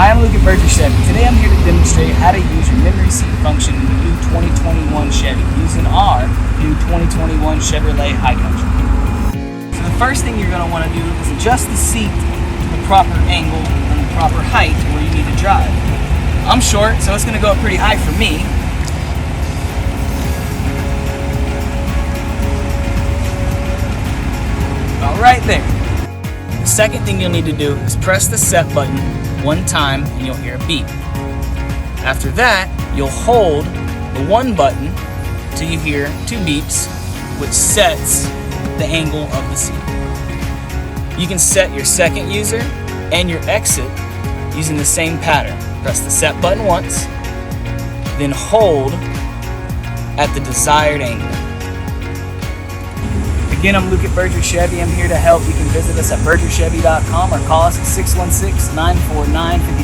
Hi, I'm Luke at Chevy. Today I'm here to demonstrate how to use your memory seat function in the new 2021 Chevy using our new 2021 Chevrolet High Country. So the first thing you're going to want to do is adjust the seat to the proper angle and the proper height where you need to drive. I'm short, so it's going to go up pretty high for me. About right there. The second thing you'll need to do is press the set button one time and you'll hear a beep. After that, you'll hold the one button till you hear two beeps, which sets the angle of the seat. You can set your second user and your exit using the same pattern. Press the set button once, then hold at the desired angle. Again, I'm Luke at Chevy. I'm here to help. You can visit us at bergerchevy.com or call us at 616-949-50.